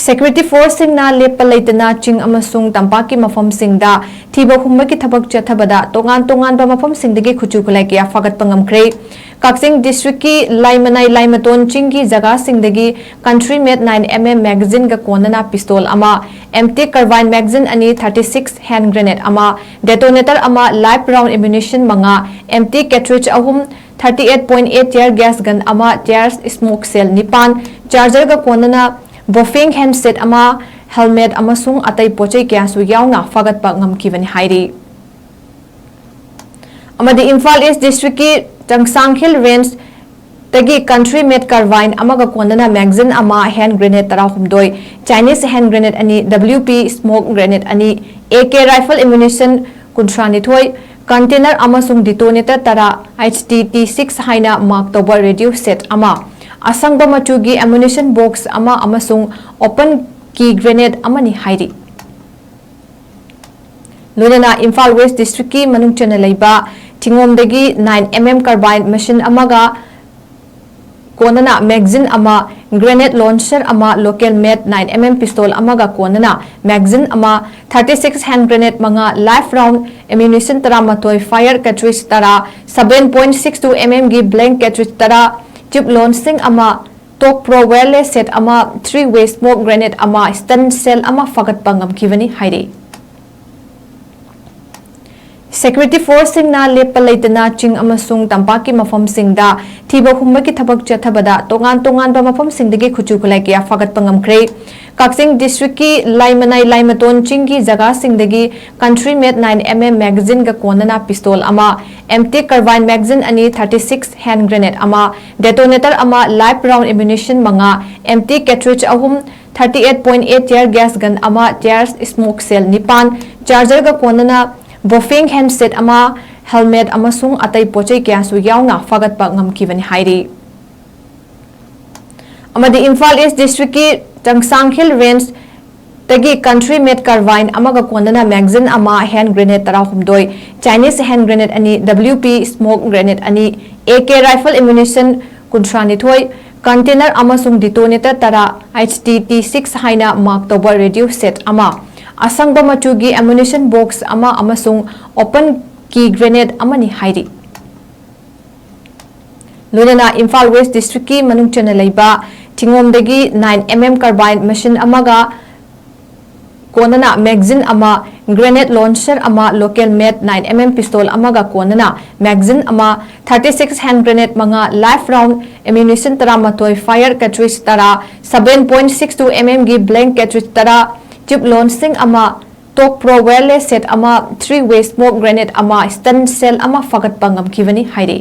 Security Force na lepa leitana ching amasung tampaki mafam singda thiba humba ki thabak chathabada tongan ba mafam singdagi khuchu khulai kya fagat pangamkhre Kaksing district ki laimaton ching ki jaga singdagi country made 9mm magazine ga konana pistol ama 𝗪𝗡𝗕𝗓𝗏𝗏 magazine ani 36 hand grenade ama detonator ama live round ammunition manga 𝗪𝗡𝗕 cartridge ahum 38.8 tear gas gun ama tear smoke cell nipan charger ga konana buffing handset ama helmet amasung atai pochai kya su yauna fagat pa ngamkibani hairi amadi Imphal East district ki 𝗧𝗛𝗜𝗕𝗔 range tagi country made carbine amaga konana magazine ama hand grenade tara humdoi Chinese hand grenade ani WP smoke grenade ani AK rifle ammunition 𝗧𝗛𝗏 container amasung detonator tara HT-6 haina mark toba radio set ama asangba machugi ammunition box ama amasung open key grenade amani hairi lunana Imphal West district ki manung chana leiba tingomdagi 9mm carbine machine amaga konana magazine ama grenade launcher ama local made 9mm pistol amaga konana magazine ama 36 hand grenade manga live round ammunition tara matoi fire cartridge tara 7.62 mm gi blank cartridge tara tube launching ama tok pro wireless set ama 3-way smoke grenade ama stun cell ama fagat pangam kivani hairi Security Force na lepa leitana ching amasung tampaki mafam singda thiba humba ki thabak chathabada tongan ba mafam singdagi khuchu khulai kya fagat pangamkhre Kaksing district ki laimaton ching ki jaga singdagi country made 9mm magazine ga konana pistol ama 𝗪𝗡𝗕𝗓𝗏𝗏 magazine ani 36 hand grenade ama detonator ama live round ammunition manga 𝗪𝗡𝗕 cartridge ahum 38.8 tear gas gun ama tear smoke cell nipan charger ga konana buffing handset ama helmet amasung atai pochai kya su yauna fagat pa ngamkibani hairi amadi Imphal East district ki 𝗧𝗛𝗜𝗕𝗔 range tagi country made carbine amaga konana magazine ama hand grenade tara humdoi Chinese hand grenade ani WP smoke grenade ani AK rifle ammunition 𝗧𝗛𝗏 container amasung detonator tara HT-6 haina mark toba radio set ama asangba machugi ammunition box ama amasung open key grenade amani hairi lunana Imphal West district ki manung chana leiba tingomdagi 9mm carbine machine amaga konana magazine ama grenade launcher ama local made 9mm pistol amaga konana magazine ama 36 hand grenade manga live round ammunition tara matoi fire cartridge tara 7.62 mm gi blank cartridge tara tube launching ama tok pro wireless set ama 3-way smoke grenade ama stun cell ama fagat pangam kivani hairi